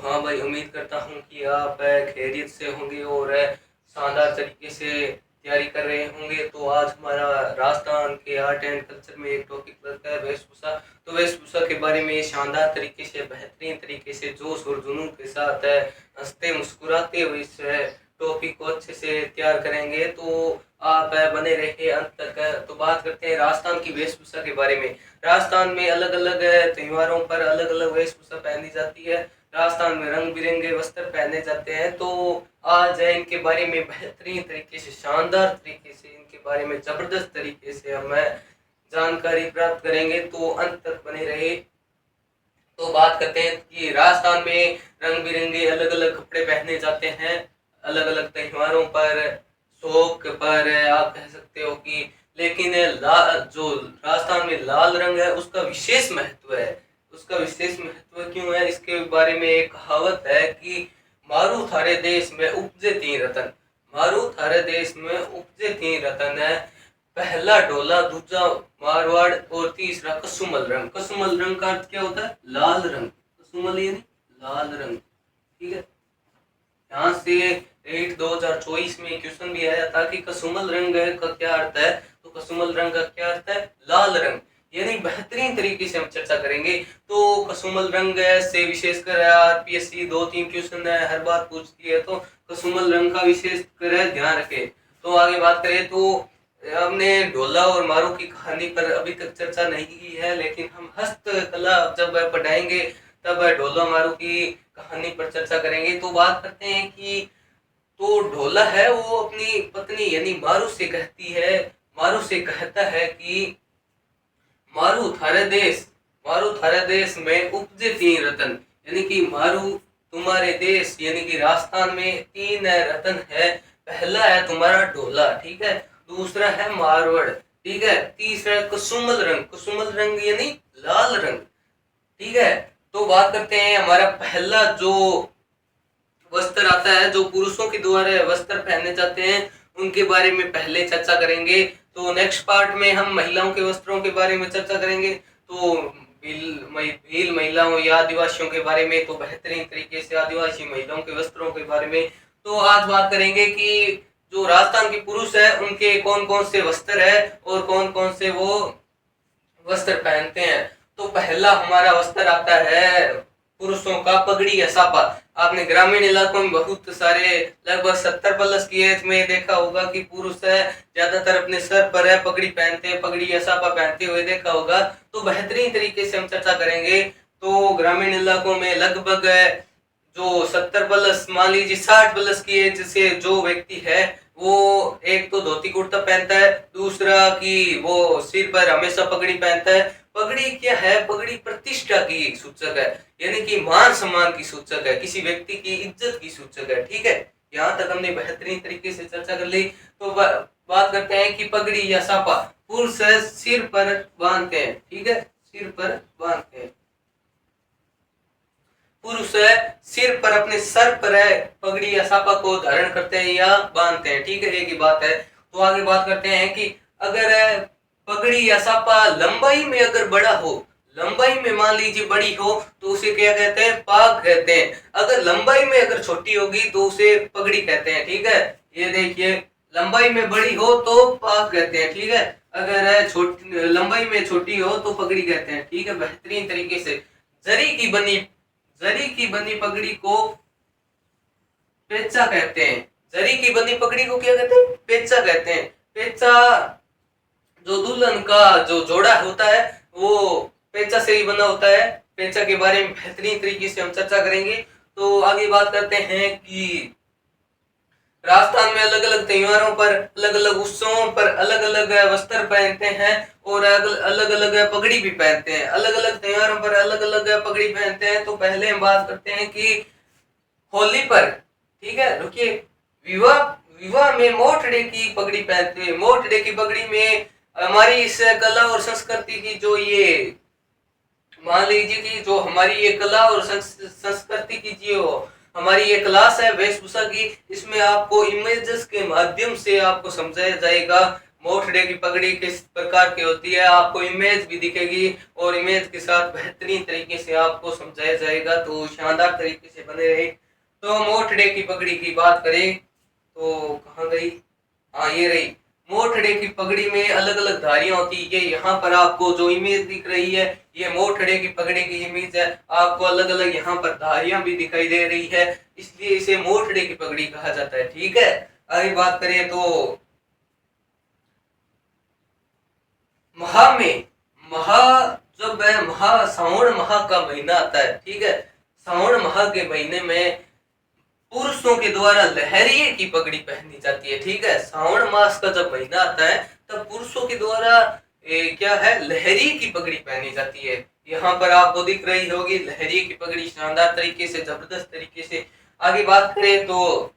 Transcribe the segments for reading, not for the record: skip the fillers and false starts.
हाँ भाई, उम्मीद करता हूँ कि आप खैरियत से होंगे और शानदार तरीके से तैयारी कर रहे होंगे। तो आज हमारा राजस्थान के आर्ट एंड कल्चर में एक टॉपिक लगता है वेशभूषा। तो वेशभूषा के बारे में शानदार तरीके से, बेहतरीन तरीके से, जोश और जुनून के साथ हंसते मुस्कुराते हुए इस टॉपिक को अच्छे से तैयार करेंगे। तो आप बने रहे अंत तक। तो बात करते हैं राजस्थान की वेशभूषा के बारे में। राजस्थान में अलग अलग त्योहारों पर अलग अलग वेशभूषा पहनी जाती है। राजस्थान में रंग बिरंगे वस्त्र पहने जाते हैं। तो आज इनके बारे में बेहतरीन तरीके से, शानदार तरीके से, इनके बारे में जबरदस्त तरीके से हम जानकारी प्राप्त करेंगे। तो अंत तक बने रहे। तो बात करते हैं कि राजस्थान में रंग बिरंगे अलग अलग कपड़े पहने जाते हैं अलग अलग त्योहारों पर, शौक पर आप कह सकते हो कि। लेकिन जो राजस्थान में लाल रंग है उसका विशेष महत्व है। उसका विशेष महत्व क्यों है, इसके बारे में एक कहावत है कि मारू थारे देश में उपजे तीन रतन। मारू थारे देश में उपजे तीन रतन है। पहला ढोला, दूसरा मारवाड़ और तीसरा कसुमल रंग। कसुमल रंग का अर्थ क्या होता है? लाल रंग। कसुमल यानी लाल रंग। ठीक है, यहाँ से 2024 में क्वेश्चन भी आया था कि कसुमल रंग का क्या अर्थ है। तो कसुमल रंग का क्या अर्थ है? लाल रंग। यानी बेहतरीन तरीके से हम चर्चा करेंगे। तो कसुमल रंग से विशेषकर आरपीएससी 2-3 क्वेश्चन हर बार पूछती है, तो कसुमल रंग का विशेषकर ध्यान रखें। तो आगे बात करें तो हमने ढोला और मारू की कहानी पर अभी तक चर्चा नहीं की है, लेकिन हम हस्तकला जब पढ़ाएंगे तब ढोला मारू की कहानी पर चर्चा करेंगे। तो बात करते हैं कि तो ढोला है वो अपनी पत्नी यानी मारू से कहती है, मारू से कहता है कि मारू थारे देश में उपजे तीन रतन। यानी कि मारू, तुम्हारे देश यानी कि राजस्थान में तीन रतन है। पहला है तुम्हारा ढोला, ठीक है, दूसरा है मारवाड़, ठीक है, तीसरा है कुसुमल रंग। कुसुमल रंग यानी लाल रंग, ठीक है। तो बात करते हैं हमारा पहला जो वस्त्र आता है, जो पुरुषों के द्वारा वस्त्र पहने जाते हैं, उनके बारे में पहले चर्चा करेंगे। तो नेक्स्ट पार्ट में हम महिलाओं के वस्त्रों के बारे में चर्चा करेंगे। तो भील महिलाओं या आदिवासियों के बारे में, तो बेहतरीन तरीके से आदिवासी महिलाओं के वस्त्रों के बारे में। तो आज बात करेंगे कि जो राजस्थान के पुरुष है उनके कौन कौन से वस्त्र है और कौन कौन से वो वस्त्र पहनते हैं। तो पहला हमारा वस्त्र आता है पुरुषों का पगड़ी या साफा। आपने ग्रामीण इलाकों में बहुत सारे लगभग 70 प्लस की एज में देखा होगा कि पुरुष है ज्यादातर अपने सर पर है पगड़ी पहनते हैं, पगड़ी या साफा पहनते हुए देखा होगा। तो बेहतरीन तरीके से हम चर्चा करेंगे। तो ग्रामीण इलाकों में लगभग जो 70 प्लस, मान लीजिए 60 प्लस की एज से जो व्यक्ति है वो एक तो धोती कुर्ता पहनता है, दूसरा कि वो सिर पर हमेशा पगड़ी पहनता है। पगड़ी क्या है? पगड़ी प्रतिष्ठा की सूचक है, यानी कि मान सम्मान की सूचक है, किसी व्यक्ति की इज्जत की सूचक है, ठीक है। यहाँ तक हमने बेहतरीन तरीके से चर्चा कर ली। तो बात करते हैं कि पगड़ी या साफा पुरुष सिर पर बांधते हैं, ठीक है, सिर पर बांधते हैं। पुरुष सिर पर, अपने सर पर पगड़ी या साफा को धारण करते हैं या बांधते हैं, ठीक है, एक ही बात है। तो आगे बात करते हैं कि अगर पगड़ी या साफा लंबाई में अगर बड़ा हो, लंबाई में मान लीजिए बड़ी हो, तो उसे क्या कहते हैं? पाग कहते हैं। अगर लंबाई में अगर छोटी होगी तो उसे पगड़ी कहते हैं, ठीक है। ये देखिए, लंबाई में बड़ी हो तो पाग कहते हैं, ठीक है। अगर छोटी लंबाई में छोटी हो तो पगड़ी कहते हैं, ठीक है। बेहतरीन तरीके से जरी की बनी पगड़ी को पेचा कहते हैं। जरी की बनी पगड़ी को क्या कहते हैं? पेचा कहते हैं। पेचा जो दुल्हन का जो जोड़ा होता है वो पेचा से ही बना होता है। पेचा के बारे में बेहतरीन तरीके से हम चर्चा करेंगे। तो आगे बात करते हैं कि राजस्थान में अलग अलग त्योहारों पर, अलग अलग उत्सवों पर अलग अलग वस्त्र पहनते हैं और अलग अलग पगड़ी भी पहनते हैं। अलग अलग त्योहारों पर अलग अलग पगड़ी पहनते हैं। तो पहले हम बात करते हैं कि होली पर, ठीक है, रुकिए, विवाह विवाह में मोटड़े की पगड़ी पहनते हैं। मोटड़े की पगड़ी में हमारी इस कला और संस्कृति की जो ये, मान लीजिए कि जो हमारी ये कला और संस्कृति की जो हमारी ये क्लास है वेशभूषा की, इसमें आपको इमेजेस के माध्यम से आपको समझाया जाएगा। मोठड़े की पगड़ी किस प्रकार की होती है, आपको इमेज भी दिखेगी और इमेज के साथ बेहतरीन तरीके से आपको समझाया जाएगा, तो शानदार तरीके से बने रहे। तो मोठड़े की पगड़ी की बात करें तो कहाँ गई, हाँ ये रही। मोठड़े की पगड़ी में अलग अलग धारियां होती है, ये यहाँ पर आपको जो इमेज दिख रही है ये मोठड़े की पगड़ी की इमेज है। आपको अलग अलग यहाँ पर धारियां भी दिखाई दे रही है, इसलिए इसे मोठड़े की पगड़ी कहा जाता है। ठीक है, आगे बात करें तो महा में, महा जब है महा श्रावण माह का महीना आता है, ठीक है, श्रावण माह के महीने में पुरुषों के द्वारा लहरिये की पगड़ी पहनी जाती है। ठीक है, श्रावण मास का जब महीना आता है तब पुरुषों के द्वारा क्या है, लहरिये की पगड़ी पहनी जाती है। यहाँ पर आपको दिख रही होगी लहरिये की पगड़ी, शानदार तरीके से, जबरदस्त तरीके से। आगे बात करें तो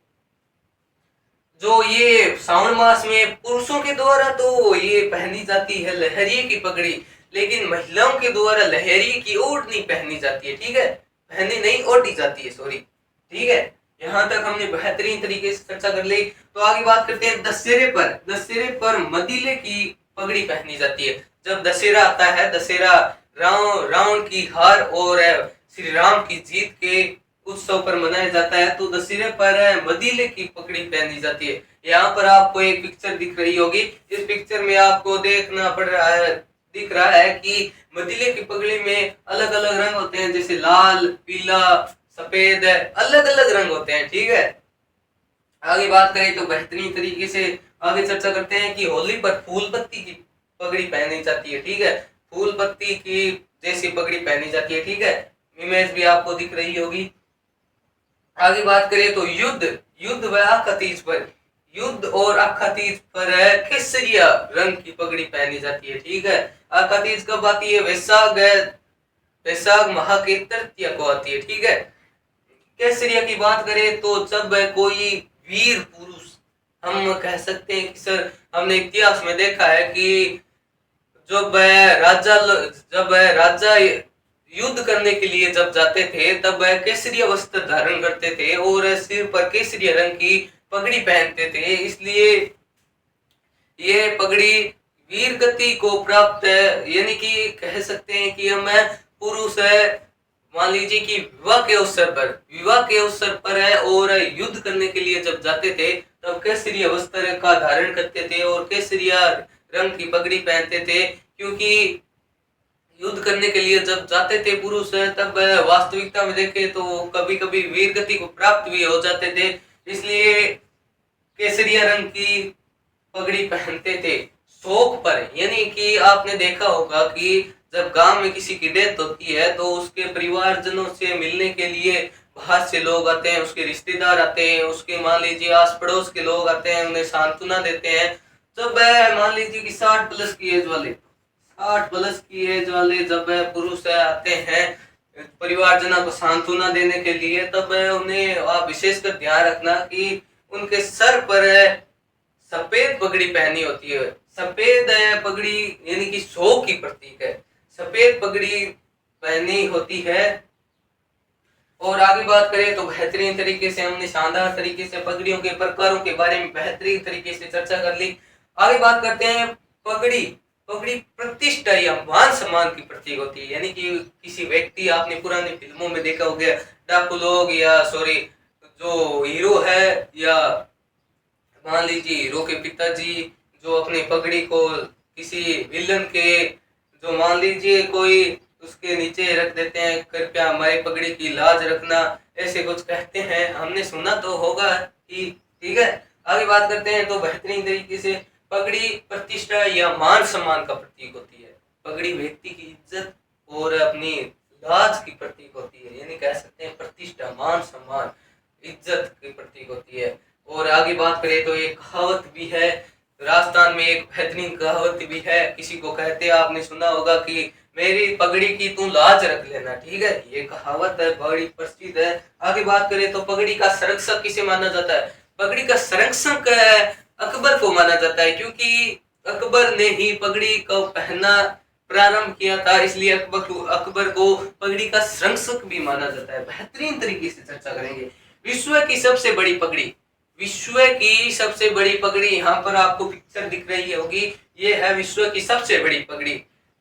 जो ये श्रावण मास में पुरुषों के द्वारा तो ये पहनी जाती है लहरिये की पगड़ी, लेकिन महिलाओं के द्वारा लहरिये की ओढ़नी पहनी जाती है। ठीक है, पहनी नहीं, ओढ़ी जाती है, सॉरी। ठीक है, यहाँ तक हमने बेहतरीन तरीके से चर्चा कर ली। तो आगे बात करते हैं दशहरे पर। दशहरे पर मदीले की पगड़ी पहनी जाती है। जब दशहरा आता है, दशहरा रावण की हार और श्री राम की जीत के उत्सव पर मनाया जाता है, तो दशहरे पर मदीले की पगड़ी पहनी जाती है। यहाँ पर आपको एक पिक्चर दिख रही होगी, इस पिक्चर में आपको देखना पड़ रहा है, दिख रहा है कि मदीले की पगड़ी में अलग अलग रंग होते हैं, जैसे लाल, पीला, सफेद, अलग अलग रंग होते हैं। ठीक है, आगे बात करें तो बेहतरीन तरीके से आगे चर्चा करते हैं कि होली पर फूल पत्ती की पगड़ी पहनी जाती है। ठीक है, फूल पत्ती की जैसी पगड़ी पहनी जाती है। ठीक है, इमेज भी आपको दिख रही होगी। आगे बात करें तो युद्ध व अखातीज पर, युद्ध और अखातीज पर केसरिया रंग की पगड़ी पहनी जाती है। ठीक है, अखातीज कब आती है, वैशाख माह की तृतीया को आती है। ठीक है, केसरिया की बात करें तो जब कोई वीर पुरुष, हम कह सकते हैं कि सर हमने इतिहास में देखा है कि जब राजा युद्ध करने के लिए जब जाते थे तब वह केसरिया वस्त्र धारण करते थे और सिर पर केसरिया रंग की पगड़ी पहनते थे। इसलिए ये पगड़ी वीर गति को प्राप्त है, यानी कि कह सकते हैं कि हम पुरुष है, मान लीजिए कि विवाह के अवसर पर है और युद्ध करने के लिए जब जाते थे तब केसरिया वस्त्र का धारण करते थे और केसरिया रंग की पगड़ी पहनते थे, क्योंकि युद्ध करने के लिए जब जाते थे पुरुष तब वास्तविकता में देखे तो कभी कभी वीर गति को प्राप्त भी हो जाते थे, इसलिए केसरिया रंग की पगड़ी पहनते थे। शोक पर, यानी कि आपने देखा होगा कि जब गांव में किसी की डेथ होती है तो उसके परिवारजनों से मिलने के लिए बाहर से लोग आते हैं, उसके रिश्तेदार आते हैं, उसके मान लीजिए आस पड़ोस के लोग आते हैं, उन्हें सांत्वना देते हैं। जब मान लीजिए कि 60 प्लस की एज वाले जब पुरुष आते हैं परिवारजनों को सांत्वना देने के लिए, तब उन्हें आप विशेषकर ध्यान रखना कि उनके सर पर सफेद पगड़ी पहनी होती है। सफेद पगड़ी यानी कि शोक की प्रतीक है, सफेद पगड़ी पहनी होती है। और आगे बात करें तो बेहतरीन तरीके से हमने शानदार तरीके से पगड़ियों के प्रकारों के बारे में बेहतरीन तरीके से चर्चा कर ली। आगे बात करते हैं पगड़ी प्रतिष्ठा या मान सम्मान की प्रतीक होती है, यानी कि किसी व्यक्ति, आपने पुरानी फिल्मों में देखा हो गया डाकू लोग या सॉरी जो हीरो है या मान लीजिए हीरो के पिताजी जो अपनी पगड़ी को किसी विलन के, जो मान लीजिए कोई उसके नीचे रख देते हैं, कृपया हमारी पगड़ी की लाज रखना, ऐसे कुछ कहते हैं, हमने सुना तो होगा कि। ठीक है, आगे बात करते हैं तो बेहतरीन तरीके से पगड़ी प्रतिष्ठा या मान सम्मान का प्रतीक होती है। पगड़ी व्यक्ति की इज्जत और अपनी लाज की प्रतीक होती है, यानी कह सकते हैं प्रतिष्ठा, मान सम्मान, इज्जत की प्रतीक होती है। और आगे बात करें तो एक कहावत भी है, राजस्थान में एक बेहतरीन कहावत भी है, किसी को कहते हैं, आपने सुना होगा कि मेरी पगड़ी की तू लाज रख लेना। ठीक है, ये कहावत है, बड़ी प्रसिद्ध है। आगे बात करें तो पगड़ी का संरक्षक किसे माना जाता है, पगड़ी का संरक्षक अकबर को माना जाता है, क्योंकि अकबर ने ही पगड़ी को पहनना प्रारंभ किया था, इसलिए अकबर को पगड़ी का संरक्षक भी माना जाता है। बेहतरीन तरीके से चर्चा करेंगे। विश्व की सबसे बड़ी पगड़ी, विश्व की सबसे बड़ी पगड़ी, यहाँ पर आपको पिक्चर दिख रही होगी, ये है विश्व की सबसे बड़ी पगड़ी।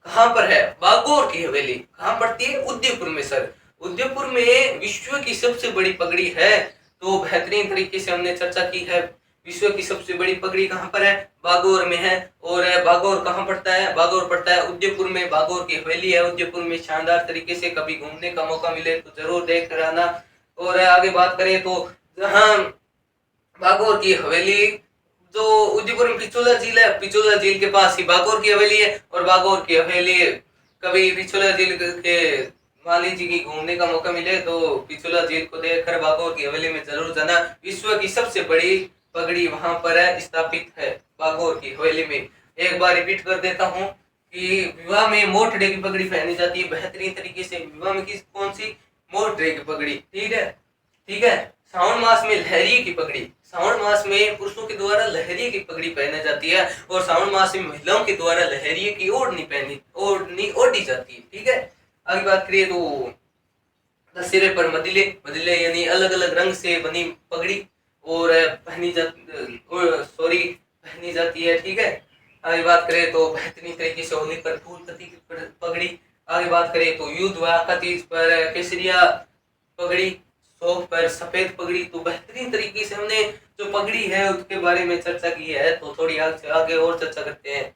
कहाँ पर है? बागोर की हवेली। कहाँ पड़ती है? उदयपुर में सर। उदयपुर में विश्व की सबसे बड़ी पगड़ी है। तो बेहतरीन तरीके से हमने चर्चा की है। विश्व की सबसे बड़ी पगड़ी कहाँ पर है? बागोर में है। और बागोर कहाँ पड़ता है? बागोर पड़ता है उदयपुर में। बागोर की हवेली है उदयपुर में। शानदार तरीके से कभी घूमने का मौका मिले तो जरूर देख कर आना। और आगे बात करें तो जहाँ बागोर की हवेली, जो उदयपुर में पिछोला झील है, पिछोला झील के पास ही बागोर की हवेली है। और बागोर की हवेली, कभी पिछोला झील के मान लीजिए कि घूमने का मौका मिले तो पिछोला झील को देखकर बागोर की हवेली में जरूर जाना। विश्व की सबसे बड़ी पगड़ी वहां पर है, स्थापित है बागोर की हवेली में। एक बार रिपीट कर देता हूँ कि विवाह में मोटड़े की पगड़ी पहनी जाती है बेहतरीन तरीके से। विवाह में किस कौन सी? मोटड़े की पगड़ी। ठीक है, ठीक है। श्रावण मास में लहरिये की पगड़ी, श्रावण मास में पुरुषों के द्वारा लहरिये की पगड़ी पहनी जाती है। और श्रावण मास में महिलाओं के द्वारा लहरिये की ओढ़नी ओढ़ी जाती है। ठीक है, आगे बात करिए तो सिरे पर मदिले, मदिले यानी अलग अलग रंग से बनी पगड़ी और पहनी जाती है। ठीक है, आगे बात करें तो बेहतरीन तरीके से होली पर फूल पत्ती की पगड़ी। आगे बात करें तो युद्ध वाका तीज पर केसरिया पगड़ी, शौक पर सफेद पगड़ी। तो बेहतरीन तरीके से हमने जो पगड़ी है उसके बारे में चर्चा की है। तो थोड़ी आगे और चर्चा करते हैं।